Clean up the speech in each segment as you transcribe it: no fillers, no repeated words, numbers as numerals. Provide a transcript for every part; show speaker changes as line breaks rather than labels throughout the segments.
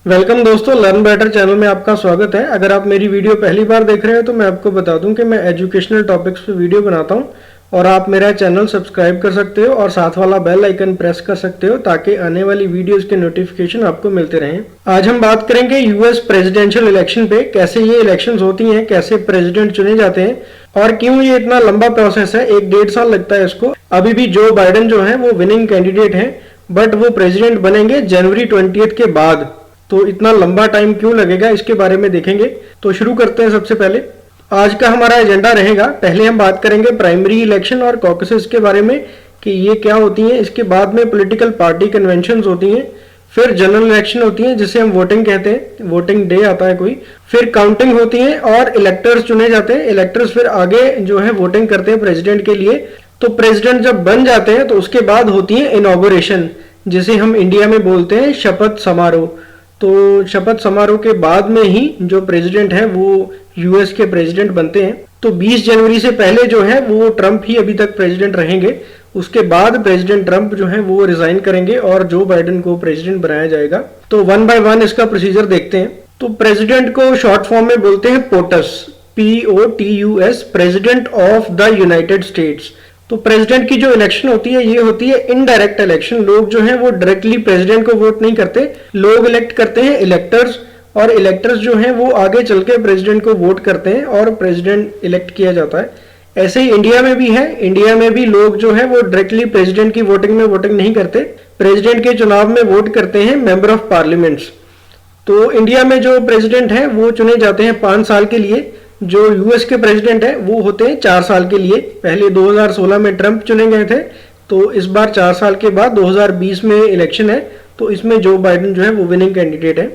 Welcome दोस्तों, learn better channel में आपका स्वागत है। अगर आप मेरी वीडियो पहली बार देख रहे हैं तो मैं आपको बता दूं कि मैं एजुकेशनल टॉपिक्स पे वीडियो बनाता हूं और आप मेरा चैनल सब्सक्राइब कर सकते हो और साथ वाला बेल आइकन प्रेस कर सकते हो ताकि आने वाली वीडियोस के नोटिफिकेशन आपको मिलते रहें। आज हम बात करेंगे यूएस प्रेसिडेंशियल इलेक्शन पे, कैसे ये इलेक्शंस होती हैं, कैसे प्रेसिडेंट चुने जाते हैं और क्यों ये इतना लंबा प्रोसेस है। 1-1.5 साल लगता है इसको। अभी भी जो बाइडेन जो है वो विनिंग कैंडिडेट है, बट वो प्रेसिडेंट बनेंगे जनवरी 20 के बाद। तो इतना लंबा टाइम क्यों लगेगा, इसके बारे में देखेंगे। तो शुरू करते हैं। सबसे पहले आज का हमारा एजेंडा रहेगा, पहले हम बात करेंगे प्राइमरी इलेक्शन और कॉकसेस के बारे में कि ये क्या होती हैं। इसके बाद में पॉलिटिकल पार्टी कन्वेंशंस होती हैं, फिर जनरल इलेक्शन होती है जिसे हम वोटिंग कहते हैं, वोटिंग डे आता है कोई, फिर काउंटिंग होती है और इलेक्टर्स चुने जाते हैं। इलेक्टर्स फिर आगे जो है वोटिंग करते हैं प्रेसिडेंट के लिए। तो प्रेसिडेंट जब बन जाते हैं तो उसके बाद होती है इनॉग्रेशन, जिसे हम इंडिया में बोलते हैं शपथ समारोह। तो शपथ समारोह के बाद में ही जो प्रेसिडेंट है वो यूएस के प्रेसिडेंट बनते हैं। तो 20 जनवरी से पहले जो है वो ट्रंप ही अभी तक प्रेसिडेंट रहेंगे। उसके बाद प्रेसिडेंट ट्रंप जो है वो रिजाइन करेंगे और जो बाइडेन को प्रेसिडेंट बनाया जाएगा। तो 1 बाय 1 इसका प्रोसीजर देखते हैं। तो प्रेसिडेंट को शॉर्ट फॉर्म में बोलते हैं POTUS, POTUS, president of the United states. तो प्रेसिडेंट की जो इलेक्शन होती है ये होती है इनडायरेक्ट इलेक्शन। लोग जो है वो डायरेक्टली प्रेसिडेंट को वोट नहीं करते, लोग इलेक्ट करते हैं इलेक्टर्स, और इलेक्टर्स जो हैं वो आगे चल के प्रेसिडेंट को वोट करते हैं और प्रेसिडेंट इलेक्ट किया जाता है। ऐसे ही इंडिया में भी है। इंडिया में भी लोग जो है वो डायरेक्टली प्रेसिडेंट की वोटिंग में वोटिंग नहीं करते, प्रेसिडेंट के चुनाव में वोट करते हैं मेंबर ऑफ पार्लियामेंट्स। तो इंडिया में जो प्रेसिडेंट है वो चुने जाते हैं 5 साल के लिए। जो यूएस के प्रेसिडेंट है वो होते हैं 4 साल के लिए। पहले 2016 में ट्रंप चुने गए थे, तो इस बार 4 साल के बाद 2020 में इलेक्शन है, तो इसमें जो बाइडेन जो है वो विनिंग कैंडिडेट है।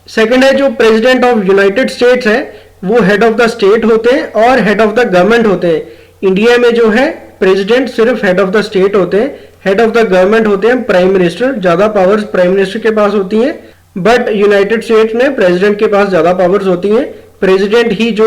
सेकंड है जो प्रेसिडेंट ऑफ यूनाइटेड स्टेट्स है वो हेड ऑफ द स्टेट होते हैं और हेड ऑफ द गवर्नमेंट होते हैं। इंडिया में जो है प्रेसिडेंट सिर्फ हेड ऑफ द स्टेट होते हैं, हेड ऑफ द गवर्नमेंट होते हैं प्राइम मिनिस्टर। ज्यादा पावर्स प्राइम मिनिस्टर के पास होती हैं, बट यूनाइटेड स्टेट्स में प्रेसिडेंट के पास ज्यादा पावर्स होती हैं। प्रेसिडेंट ही जो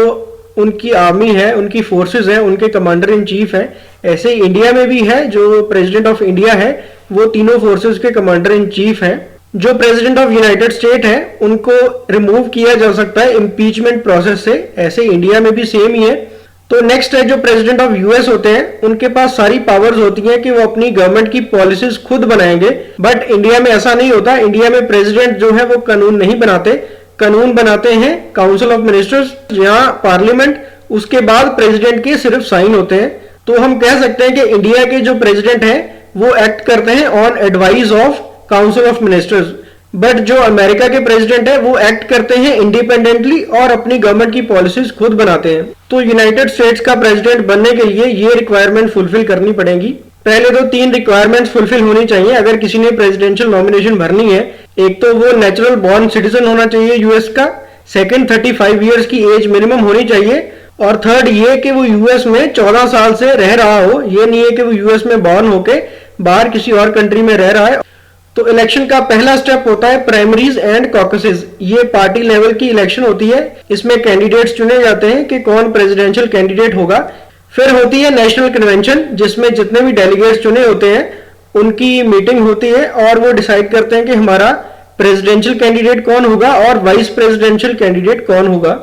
उनकी आर्मी है, उनकी फोर्सेस है, उनके कमांडर इन चीफ है। ऐसे ही इंडिया में भी है, जो प्रेसिडेंट ऑफ इंडिया है वो तीनों फोर्सेस के कमांडर इन चीफ हैं। जो प्रेसिडेंट ऑफ यूनाइटेड स्टेट है उनको रिमूव किया जा सकता है इम्पीचमेंट प्रोसेस से। ऐसे इंडिया में भी सेम ही है। तो नेक्स्ट है जो प्रेसिडेंट ऑफ यूएस होते हैं, उनके पास सारी पावर्स होती हैं कि वो अपनी गवर्नमेंट की पॉलिसीज खुद बनाएंगे, बट इंडिया में ऐसा नहीं होता। इंडिया में प्रेसिडेंट जो है वो कानून नहीं बनाते, कानून बनाते हैं काउंसिल ऑफ मिनिस्टर्स, जहां पार्लियामेंट, उसके बाद प्रेसिडेंट के सिर्फ साइन होते हैं। तो हम कह सकते हैं कि इंडिया के जो प्रेसिडेंट हैं वो एक्ट करते हैं on advice of council of ministers, but जो अमेरिका के प्रेसिडेंट है वो एक्ट करते हैं इंडिपेंडेंटली और अपनी गवर्नमेंट की पॉलिसीज खुद बनाते हैं। तो यूनाइटेड स्टेट्स का प्रेसिडेंट बनने के लिए ये रिक्वायरमेंट फुलफिल करनी पड़ेगी। पहले तो 3 रिक्वायरमेंट्स फुलफिल होनी चाहिए अगर किसी ने प्रेसिडेंशियल नॉमिनेशन भरनी है। एक तो वो नेचुरल बॉर्न सिटीजन होना चाहिए यूएस का, सेकंड 35 इयर्स की एज मिनिमम होनी चाहिए, और थर्ड ये कि वो यूएस में 14 साल से रह रहा हो। ये नहीं है कि वो यूएस में बॉर्न होके बाहर किसी और कंट्री में रह रहा है। तो इलेक्शन का पहला स्टेप होता है प्राइमरीज एंड कॉकसेस। ये पार्टी लेवल की इलेक्शन होती है, इसमें कैंडिडेट्स चुने जाते हैं कि कौन प्रेसिडेंशियल कैंडिडेट होगा। फिर होती है नेशनल कन्वेंशन, जिसमें जितने भी डेलीगेट्स चुने होते हैं उनकी मीटिंग होती है और वो डिसाइड करते हैं कि हमारा प्रेसिडेंशियल कैंडिडेट कौन होगा और वाइस प्रेसिडेंशियल कैंडिडेट कौन होगा।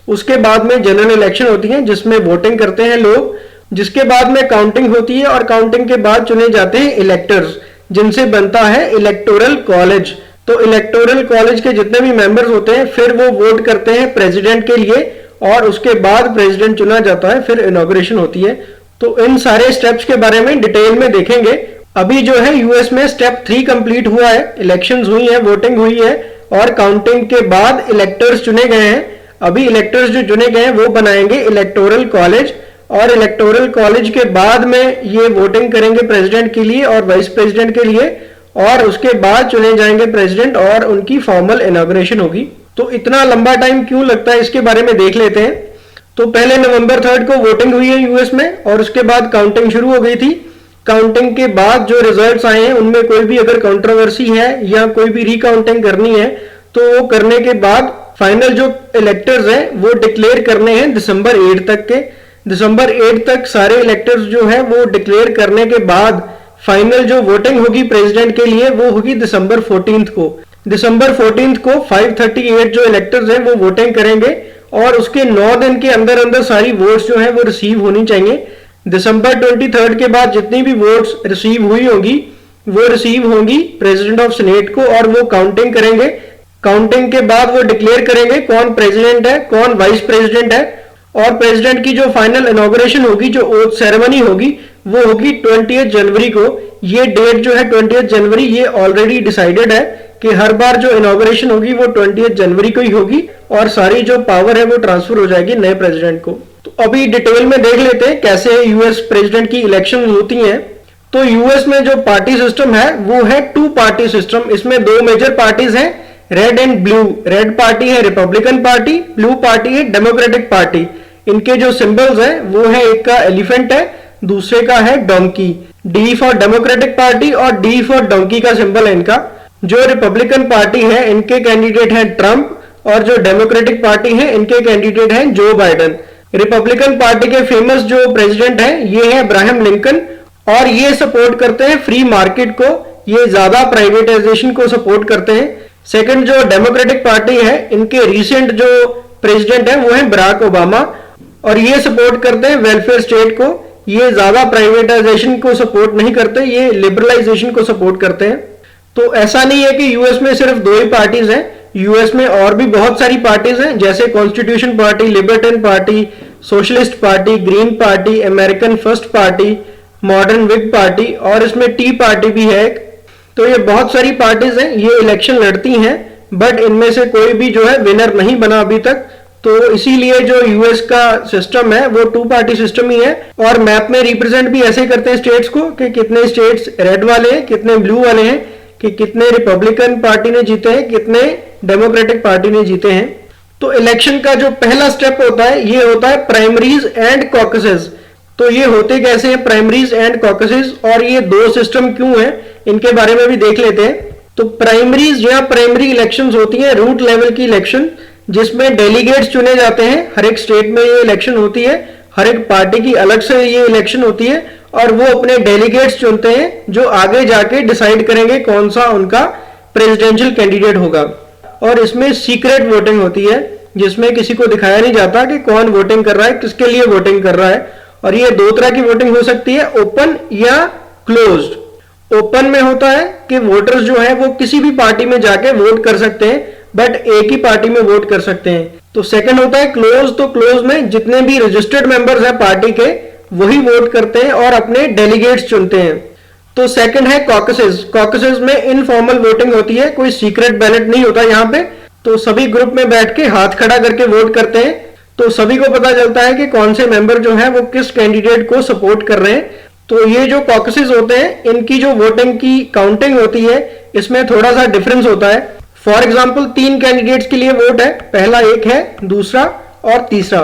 उसके बाद में जनरल इलेक्शन होती है जिसमें वोटिंग करते हैं लोग, जिसके बाद में काउंटिंग होती है और काउंटिंग के बाद चुने जाते हैं इलेक्टर्स, जिनसे बनता है इलेक्टोरल कॉलेज। तो इलेक्टोरल कॉलेज के जितने भी मेंबर्स होते हैं फिर वो वोट करते हैं प्रेसिडेंट के लिए और उसके बाद प्रेसिडेंट चुना जाता है, फिर इनॉग्रेशन होती है। तो इन सारे स्टेप्स के बारे में डिटेल में देखेंगे। अभी जो है यूएस में स्टेप 3 कंप्लीट हुआ है, इलेक्शंस हुई है, वोटिंग हुई है और काउंटिंग के बाद इलेक्टर्स चुने गए हैं। अभी इलेक्टर्स जो चुने गए हैं वो बनाएंगे इलेक्टोरल कॉलेज, और इलेक्टोरल कॉलेज के बाद में ये वोटिंग करेंगे प्रेसिडेंट के लिए और वाइस प्रेसिडेंट के लिए, और उसके बाद चुने जाएंगे प्रेसिडेंट और उनकी फॉर्मल इनॉग्रेशन होगी। तो इतना लंबा टाइम क्यों लगता है इसके बारे में देख लेते हैं। तो पहले नवंबर 3 को वोटिंग हुई है यूएस में और उसके बाद काउंटिंग शुरू हो गई थी। काउंटिंग के बाद जो रिजल्ट्स आए हैं उनमें कोई भी अगर कंट्रोवर्सी है या कोई भी रिकाउंटिंग करनी है तो वो करने के बाद फाइनल जो इलेक्टर्स हैं वो डिक्लेयर करने हैं दिसंबर 8 तक के। दिसंबर 8 तक सारे इलेक्टर्स जो है वो डिक्लेयर करने के बाद फाइनल जो वोटिंग होगी प्रेसिडेंट के लिए वो होगी दिसंबर 14 को। दिसंबर 14 को 538 जो इलेक्टर्स हैं वो वोटिंग करेंगे और उसके 9 दिन के अंदर अंदर सारी वोट्स जो हैं वो रिसीव होनी चाहिए। दिसंबर 23 के बाद जितनी भी वोट्स रिसीव हुई होगी वो रिसीव होंगी प्रेसिडेंट ऑफ सीनेट को और वो काउंटिंग करेंगे। काउंटिंग के बाद वो डिक्लेयर करेंगे कौन प्रेसिडेंट है, कौन वाइस प्रेसिडेंट है, और प्रेसिडेंट की जो फाइनल इनॉग्रेशन होगी, जो ओथ सेरेमनी होगी, वो होगी 20 जनवरी को। ये डेट जो है 20 जनवरी, ये ऑलरेडी डिसाइडेड है कि हर बार जो इनॉग्रेशन होगी वो 20 जनवरी को ही होगी और सारी जो पावर है वो ट्रांसफर हो जाएगी नए प्रेसिडेंट को। तो अभी डिटेल में देख लेते हैं कैसे यूएस प्रेसिडेंट की इलेक्शन होती हैं। तो यूएस में जो पार्टी सिस्टम है वो है 2 पार्टी सिस्टम। इसमें 2 मेजर पार्टीज हैं, red and blue. Red party है रिपब्लिकन पार्टी, ब्लू पार्टी है डेमोक्रेटिक पार्टी। इनके जो सिंबल्स हैं वो है, एक का एलिफेंट है, दूसरे का है donkey. D for democratic party और डी फॉर डोंकी का सिंबल है इनका। जो रिपब्लिकन पार्टी है इनके कैंडिडेट हैं ट्रंप और जो डेमोक्रेटिक पार्टी है इनके कैंडिडेट हैं जो बाइडेन। रिपब्लिकन पार्टी के फेमस जो प्रेसिडेंट हैं ये है अब्राहम लिंकन और ये सपोर्ट करते हैं फ्री मार्केट को, ये ज्यादा प्राइवेटाइजेशन को सपोर्ट करते हैं। सेकंड जो डेमोक्रेटिक पार्टी है इनके रिसेंट जो प्रेसिडेंट है वो है बराक ओबामा और ये सपोर्ट करते हैं वेलफेयर स्टेट को, ये ज्यादा प्राइवेटाइजेशन को सपोर्ट नहीं करते, ये लिबरलाइजेशन को सपोर्ट करते हैं। तो ऐसा नहीं है कि यूएस में सिर्फ 2 ही पार्टीज हैं, यूएस में और भी बहुत सारी पार्टीज हैं, जैसे constitution party, libertarian party, socialist party, green party, American first party, modern Whig party और इसमें टी पार्टी भी है। तो ये बहुत सारी पार्टीज हैं, ये इलेक्शन लड़ती हैं, बट इनमें से कोई भी जो है विनर नहीं बना अभी तक। तो इसीलिए जो यूएस का सिस्टम है वो 2 पार्टी सिस्टम ही है और मैप में रिप्रेजेंट भी ऐसे करते हैं स्टेट्स को कि कितने स्टेट्स रेड वाले हैं, कितने ब्लू वाले हैं, कि कितने रिपब्लिकन पार्टी ने जीते हैं, कितने डेमोक्रेटिक पार्टी ने जीते हैं। तो इलेक्शन का जो पहला स्टेप होता है ये होता है प्राइमरीज एंड कॉकसेस। तो ये होते कैसे हैं प्राइमरीज एंड कॉकसेस और ये 2 सिस्टम क्यों है इनके बारे में भी देख लेते हैं। तो प्राइमरीज या प्राइमरी इलेक्शंस होती हैं रूट लेवल की इलेक्शन, जिसमें डेलीगेट्स चुने जाते हैं। हर एक स्टेट में ये इलेक्शन होती है, हर एक पार्टी की अलग से ये इलेक्शन होती है और वो अपने डेलीगेट्स चुनते हैं जो आगे जाके डिसाइड करेंगे कौन सा उनका प्रेसिडेंशियल कैंडिडेट होगा। और इसमें सीक्रेट वोटिंग होती है जिसमें किसी को दिखाया नहीं जाता कि कौन वोटिंग कर रहा है, किसके लिए वोटिंग कर रहा है। और ये 2 तरह की वोटिंग हो सकती है, ओपन या क्लोज्ड। ओपन में होता है कि वोटर्स जो है वो किसी भी पार्टी में जाके वोट कर सकते हैं बट एक ही पार्टी में वोट कर सकते हैं। तो सेकंड होता है क्लोज। तो क्लोज में जितने भी रजिस्टर्ड मेंबर्स हैं पार्टी के वही वोट करते हैं और अपने डेलीगेट्स चुनते हैं। तो सेकंड है कॉकसेस। कॉकसेस में इनफॉर्मल वोटिंग होती है, कोई सीक्रेट बैलेट नहीं होता यहाँ पे। तो सभी ग्रुप में बैठ के हाथ खड़ा करके वोट करते हैं, तो सभी को पता चलता है कि कौन से मेंबर जो है वो किस कैंडिडेट को सपोर्ट कर रहे हैं। तो ये जो कॉकसेस होते हैं इनकी जो वोटिंग की काउंटिंग होती है इसमें थोड़ा सा डिफरेंस होता है। फॉर एग्जाम्पल 3 कैंडिडेट्स के लिए वोट है, पहला एक है, दूसरा और तीसरा।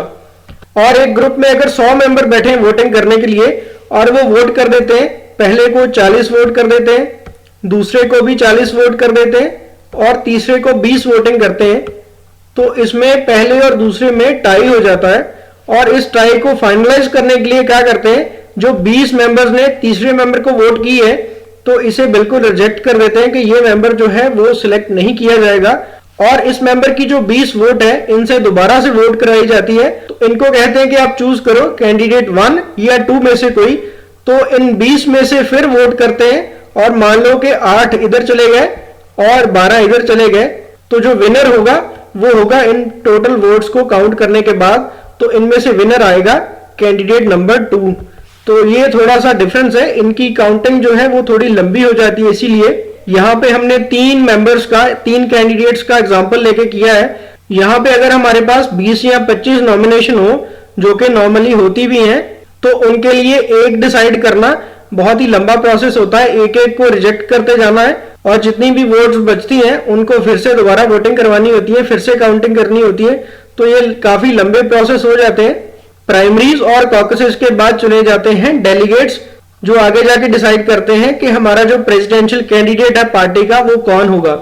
और एक ग्रुप में अगर 100 मेंबर बैठे हैं वोटिंग करने के लिए और वो वोट कर देते हैं, पहले को 40 वोट कर देते हैं, दूसरे को भी 40 वोट कर देते हैं और तीसरे को 20 वोटिंग करते हैं, तो इसमें पहले और दूसरे में टाई हो जाता है। और इस टाई को फाइनलाइज करने के लिए क्या करते हैं, जो 20 मेंबर्स ने तीसरे मेंबर को वोट की है तो इसे बिल्कुल रिजेक्ट कर देते हैं कि ये मेंबर जो है वो सिलेक्ट नहीं किया जाएगा और इस मेंबर की जो 20 वोट है इनसे दोबारा से वोट कराई जाती है। तो इनको कहते हैं कि आप चूज करो कैंडिडेट 1 या 2 में से कोई। तो इन 20 में से फिर वोट करते हैं और मान लो कि 8 इधर चले गए और 12 इधर चले गए, तो जो विनर होगा वो होगा इन टोटल वोट्स को काउंट करने के बाद, तो इनमें से विनर आएगा कैंडिडेट नंबर 2। तो ये थोड़ा सा डिफरेंस है, इनकी काउंटिंग जो है वो थोड़ी लंबी हो जाती है। इसीलिए यहाँ पे हमने 3 मेंबर्स का, 3 कैंडिडेट्स का एग्जांपल लेके किया है। यहाँ पे अगर हमारे पास 20 या 25 नॉमिनेशन हो, जो कि नॉर्मली होती भी हैं, तो उनके लिए एक डिसाइड करना बहुत ही लंबा प्रोसेस होता है। एक एक को रिजेक्ट करते जाना है और जितनी भी वोट्स बचती हैं उनको फिर से दोबारा वोटिंग करवानी होती है, फिर से काउंटिंग करनी होती है। तो ये काफी लंबे प्रोसेस हो जाते हैं। प्राइमरीज और कॉकसेस के बाद चुने जाते हैं डेलीगेट्स, जो आगे जाके डिसाइड करते हैं कि हमारा जो प्रेसिडेंशियल कैंडिडेट है पार्टी का वो कौन होगा।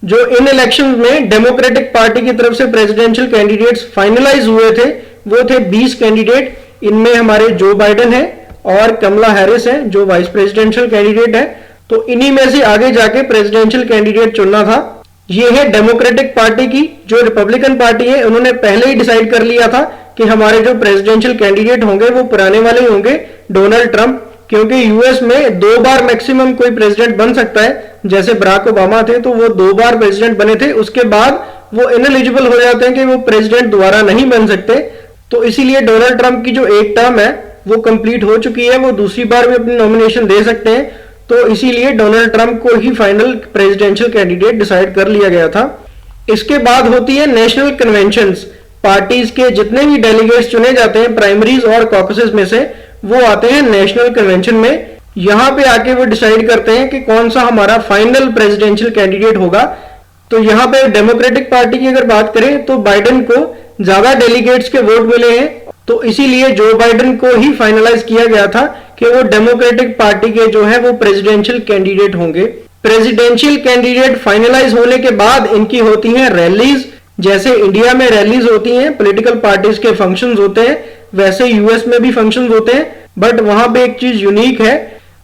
जो इन इलेक्शन में डेमोक्रेटिक पार्टी की तरफ से प्रेसिडेंशियल कैंडिडेट्स फाइनलाइज हुए थे वो थे 20 कैंडिडेट। इनमें हमारे जो बाइडेन है और कमला हैरिस है जो वाइस प्रेसिडेंशियल कैंडिडेट है। तो इन्हीं में से आगे जाके प्रेसिडेंशियल कैंडिडेट चुनना था। ये है डेमोक्रेटिक पार्टी की। जो रिपब्लिकन पार्टी है उन्होंने पहले ही डिसाइड कर लिया था कि हमारे जो प्रेसिडेंशियल कैंडिडेट होंगे वो पुराने वाले ही होंगे, डोनाल्ड ट्रंप, क्योंकि यूएस में 2 बार मैक्सिमम कोई प्रेसिडेंट बन सकता है। जैसे बराक ओबामा थे तो वो 2 बार प्रेसिडेंट बने थे, उसके बाद वो इनएलिजिबल हो जाते हैं कि वो प्रेसिडेंट दोबारा नहीं बन सकते। तो इसीलिए डोनाल्ड ट्रंप की जो एक टर्म है वो कंप्लीट हो चुकी है, वो दूसरी बार भी अपनी नॉमिनेशन दे सकते हैं। तो इसीलिए डोनाल्ड ट्रंप को ही फाइनल प्रेसिडेंशियल कैंडिडेट डिसाइड कर लिया गया था। इसके बाद होती है नेशनल कन्वेंशंस। पार्टीज के जितने भी डेलीगेट्स चुने जाते हैं प्राइमरीज और कॉकसेस में से, वो आते हैं नेशनल कन्वेंशन में। यहां पे आके वो डिसाइड करते हैं कि कौन सा हमारा फाइनल प्रेसिडेंशियल कैंडिडेट होगा। तो यहाँ पे डेमोक्रेटिक पार्टी की अगर बात करें तो बाइडेन को ज्यादा डेलीगेट्स के वोट मिले हैं, तो इसीलिए जो बाइडेन को ही फाइनलाइज किया गया था कि वो डेमोक्रेटिक पार्टी के जो है वो प्रेसिडेंशियल कैंडिडेट होंगे। प्रेसिडेंशियल कैंडिडेट फाइनलाइज होने के बाद इनकी होती हैं रैलीज। जैसे इंडिया में रैलीज होती हैं, पॉलिटिकल पार्टीज के फंक्शंस होते हैं, वैसे यूएस में भी फंक्शंस होते हैं। बट वहां पे एक चीज यूनिक है,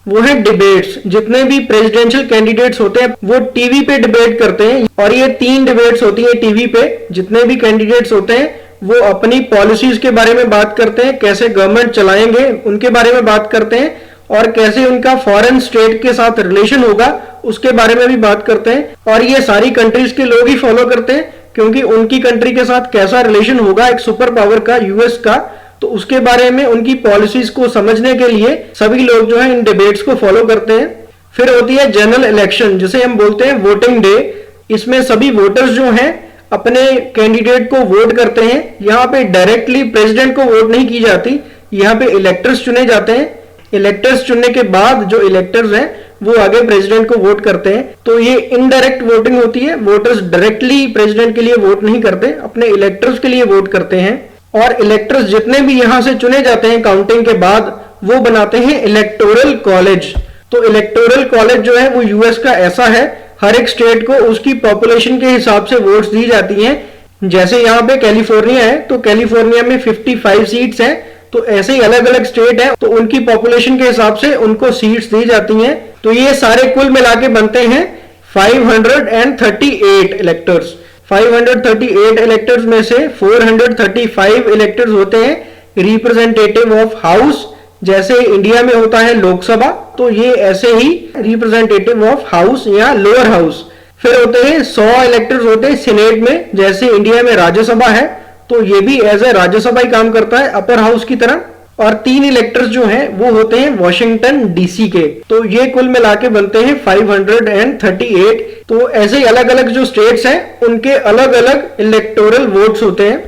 वो है डिबेट्स। जितने भी प्रेसिडेंशियल कैंडिडेट्स होते हैं वो टीवी पे डिबेट करते हैं, और ये 3 डिबेट्स होती है टीवी पे। जितने भी कैंडिडेट्स होते हैं वो अपनी पॉलिसीज के बारे में बात करते हैं, कैसे गवर्नमेंट चलाएंगे उनके बारे में बात करते हैं, और कैसे उनका फॉरेन स्टेट के साथ रिलेशन होगा उसके बारे में भी बात करते हैं। और ये सारी कंट्रीज के लोग ही फॉलो करते हैं, क्योंकि उनकी कंट्री के साथ कैसा रिलेशन होगा एक सुपर पावर का, यूएस का, तो उसके बारे में उनकी पॉलिसीज को समझने के लिए सभी लोग जो है इन डिबेट्स को फॉलो करते हैं। फिर होती है जनरल इलेक्शन, जिसे हम बोलते हैं वोटिंग डे। इसमें सभी वोटर्स जो हैं अपने कैंडिडेट को वोट करते हैं। यहाँ पे डायरेक्टली प्रेसिडेंट को वोट नहीं की जाती, यहाँ पे इलेक्टर्स चुने जाते हैं। इलेक्टर्स चुनने के बाद जो इलेक्टर्स हैं वो आगे प्रेसिडेंट को वोट करते हैं। तो ये इनडायरेक्ट वोटिंग होती है, वोटर्स डायरेक्टली प्रेसिडेंट के लिए वोट नहीं करते, अपने इलेक्टर्स के लिए वोट करते हैं। और इलेक्टर्स जितने भी यहां से चुने जाते हैं काउंटिंग के बाद, वो बनाते हैं इलेक्टोरल कॉलेज। तो इलेक्टोरल कॉलेज जो है वो यूएस का ऐसा है, हर एक स्टेट को उसकी पॉपुलेशन के हिसाब से वोट्स दी जाती हैं। जैसे यहाँ पे कैलिफोर्निया है, तो कैलिफोर्निया में 55 सीट्स हैं। तो ऐसे ही अलग अलग स्टेट हैं, तो उनकी पॉपुलेशन के हिसाब से उनको सीट्स दी जाती हैं। तो ये सारे कुल मिला के बनते हैं 538 इलेक्टर्स। 538 इलेक्टर्स में से 435 इलेक्टर्स होते हैं रिप्रेजेंटेटिव ऑफ हाउस। जैसे इंडिया में होता है लोकसभा, तो ये ऐसे ही रिप्रेजेंटेटिव ऑफ हाउस या लोअर हाउस। फिर होते हैं 100 इलेक्टर्स होते हैं सीनेट में, जैसे इंडिया में राज्यसभा है, तो ये भी एज ए राज्यसभा ही काम करता है, अपर हाउस की तरह। और 3 इलेक्टर्स जो हैं वो होते हैं वॉशिंगटन डीसी के। तो ये कुल मिला के बनते हैं 538। तो ऐसे ही अलग अलग जो स्टेट्स हैं उनके अलग अलग इलेक्टोरल वोट्स होते हैं।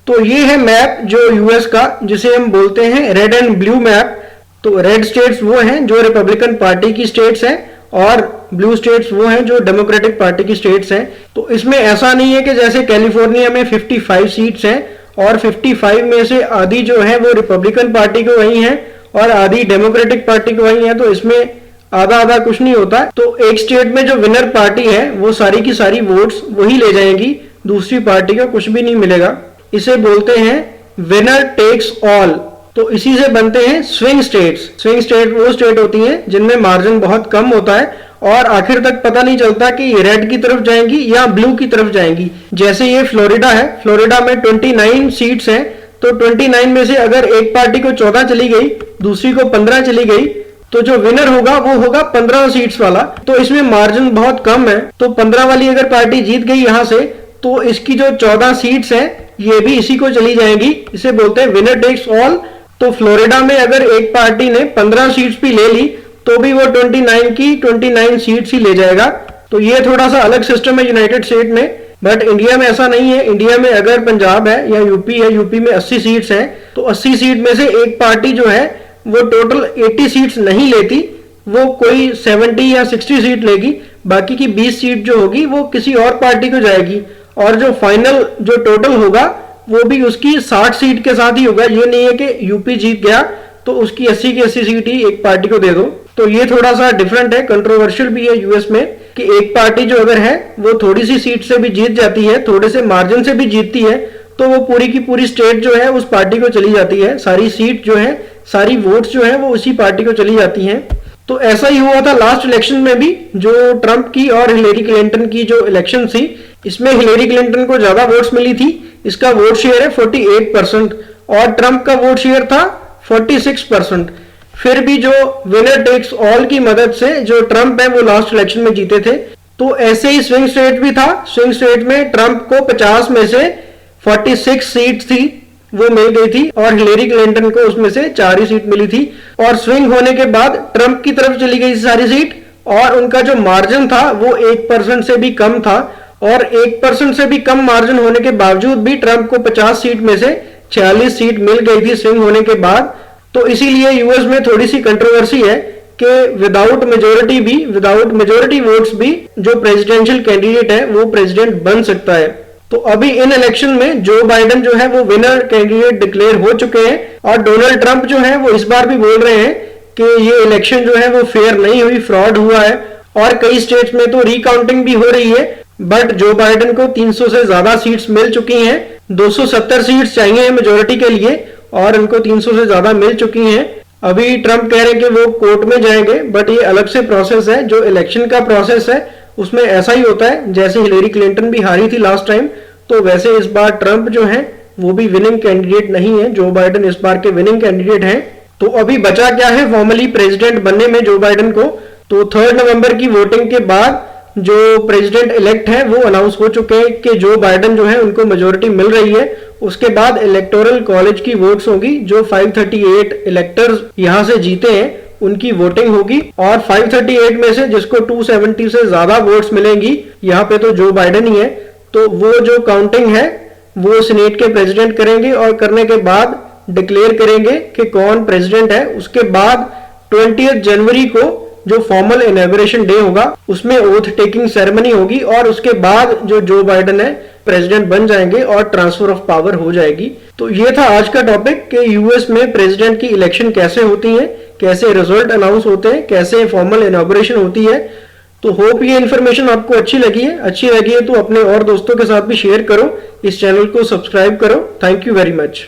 तो ये है मैप जो यूएस का, जिसे हम बोलते हैं रेड एंड ब्लू मैप। तो रेड स्टेट्स वो हैं जो रिपब्लिकन पार्टी की स्टेट्स हैं, और ब्लू स्टेट्स वो हैं जो डेमोक्रेटिक पार्टी की स्टेट्स हैं। तो इसमें ऐसा नहीं है कि जैसे कैलिफोर्निया में 55 सीट्स हैं और 55 में से आधी जो है वो रिपब्लिकन पार्टी को वही है और आधी डेमोक्रेटिक पार्टी को वही है। तो इसमें आधा आधा कुछ नहीं होता। तो एक स्टेट में जो विनर पार्टी है वो सारी की सारी वोट्स वही ले जाएगी, दूसरी पार्टी को कुछ भी नहीं मिलेगा। इसे बोलते हैं विनर टेक्स ऑल। तो इसी से बनते हैं स्विंग स्टेट्स। स्विंग स्टेट वो स्टेट होती हैं जिनमें मार्जिन बहुत कम होता है और आखिर तक पता नहीं चलता कि ये रेड की तरफ जाएंगी या ब्लू की तरफ जाएंगी। जैसे ये फ्लोरिडा है, फ्लोरिडा में 29 सीट्स हैं। तो 29 में से अगर एक पार्टी को 14 चली गई, दूसरी को 15 चली गई, तो जो विनर होगा वो होगा 15 सीट्स वाला। तो इसमें मार्जिन बहुत कम है। तो 15 वाली अगर पार्टी जीत गई यहां से, तो इसकी जो 14 सीट्स हैं ये भी इसी को चली जाएंगी। इसे बोलते हैं विनर टेक्स ऑल। तो फ्लोरिडा में अगर एक पार्टी ने 15 सीट्स भी ले ली तो भी वो 29 की 29 सीट्स ही ले जाएगा। तो ये थोड़ा सा अलग सिस्टम है यूनाइटेड स्टेट में, बट इंडिया में ऐसा नहीं है। इंडिया में अगर पंजाब है या यूपी है, यूपी में 80 सीट्स हैं, तो 80 सीट में से एक पार्टी जो है वो टोटल 80 सीट्स नहीं लेती, वो कोई 70 या 60 सीट लेगी। बाकी की 20 सीट जो होगी वो किसी और पार्टी को जाएगी, और जो फाइनल जो टोटल होगा वो भी उसकी 60 सीट के साथ ही होगा। ये नहीं है कि यूपी जीत गया तो उसकी 80 की 80 सीट ही एक पार्टी को दे दो। तो ये थोड़ा सा डिफरेंट है, कंट्रोवर्शियल भी है यूएस में, कि एक पार्टी जो अगर है वो थोड़ी सी सीट से भी जीत जाती है, थोड़े से मार्जिन से भी जीतती है, तो वो पूरी की पूरी स्टेट जो है उस पार्टी को चली जाती है। सारी सीट जो है, सारी वोट्स जो है वो उसी पार्टी को चली जाती हैं। तो ऐसा ही हुआ था लास्ट इलेक्शन में भी, जो ट्रंप की और हिलेरी क्लिंटन की जो इलेक्शन थी, इसमें हिलेरी क्लिंटन को ज्यादा वोट्स मिली थी। इसका वोट शेयर है 48% और ट्रंप का वोट शेयर था 46%। फिर भी जो विनर टेक्स ऑल की मदद से जो ट्रंप है वो लास्ट इलेक्शन में जीते थे। तो ऐसे ही स्विंग स्टेट भी था। स्विंग स्टेट में ट्रंप को 50 में से 46 सीट थी वो मिल गई थी और हिलेरी क्लिंटन को उसमें से 4 ही सीट मिली थी। और स्विंग होने के बाद ट्रंप की तरफ चली गई सारी सीट और उनका जो मार्जिन था वो 1% से भी कम था। और 1% से भी कम मार्जिन होने के बावजूद भी ट्रंप को 50 सीट में से 46 सीट मिल गई थी स्विंग होने के बाद। तो इसीलिए यूएस में थोड़ी सी कंट्रोवर्सी है कि विदाउट मेजोरिटी वोट्स भी जो प्रेसिडेंशियल कैंडिडेट है वो प्रेसिडेंट बन सकता है। तो अभी इन इलेक्शन में जो बाइडेन जो है वो विनर कैंडिडेट डिक्लेयर हो चुके हैं और डोनाल्ड ट्रंप जो है वो इस बार भी बोल रहे हैं कि ये इलेक्शन जो है वो फेयर नहीं हुई, फ्रॉड हुआ है। और कई स्टेट्स में तो रिकाउंटिंग भी हो रही है, बट जो बाइडेन को 300 से ज्यादा सीट्स मिल चुकी हैं। 270 सीट्स चाहिए मेजोरिटी के लिए और इनको 300 से ज्यादा मिल चुकी हैं। अभी ट्रंप कह रहे हैं कि वो कोर्ट में जाएंगे, बट ये अलग से प्रोसेस है। जो इलेक्शन का प्रोसेस है उसमें ऐसा ही होता है, जैसे हिलेरी क्लिंटन भी हारी थी लास्ट टाइम, तो वैसे इस बार ट्रंप जो है वो भी विनिंग कैंडिडेट नहीं है। जो बाइडेन इस बार के विनिंग कैंडिडेट हैं। तो अभी बचा क्या है फॉर्मली प्रेसिडेंट बनने में जो बाइडेन को। तो 3 नवंबर की वोटिंग के बाद जो प्रेसिडेंट इलेक्ट है वो अनाउंस हो चुके हैं कि जो बाइडेन जो है उनको मेजोरिटी मिल रही है। उसके बाद इलेक्टोरल कॉलेज की वोट्स होगी, जो 538 इलेक्टर्स यहां से जीते हैं उनकी वोटिंग होगी और 538 में से जिसको 270 से ज्यादा वोट्स मिलेंगी, यहाँ पे तो जो बाइडेन ही है, तो वो जो काउंटिंग है वो सीनेट के प्रेसिडेंट करेंगे और करने के बाद डिक्लेयर करेंगे कि कौन प्रेसिडेंट है। उसके बाद 20 जनवरी को जो फॉर्मल इनॉग्रेशन डे होगा उसमें ओथ टेकिंग सेरेमनी होगी और उसके बाद जो बाइडेन है प्रेसिडेंट बन जाएंगे और ट्रांसफर ऑफ पावर हो जाएगी। तो ये था आज का टॉपिक कि यूएस में प्रेसिडेंट की इलेक्शन कैसे होती है, कैसे रिजल्ट अनाउंस होते हैं, कैसे फॉर्मल इनॉग्रेशन होती है। तो होप ये इन्फॉर्मेशन आपको अच्छी लगी है तो अपने और दोस्तों के साथ भी शेयर करो, इस चैनल को सब्सक्राइब करो। Thank you very much.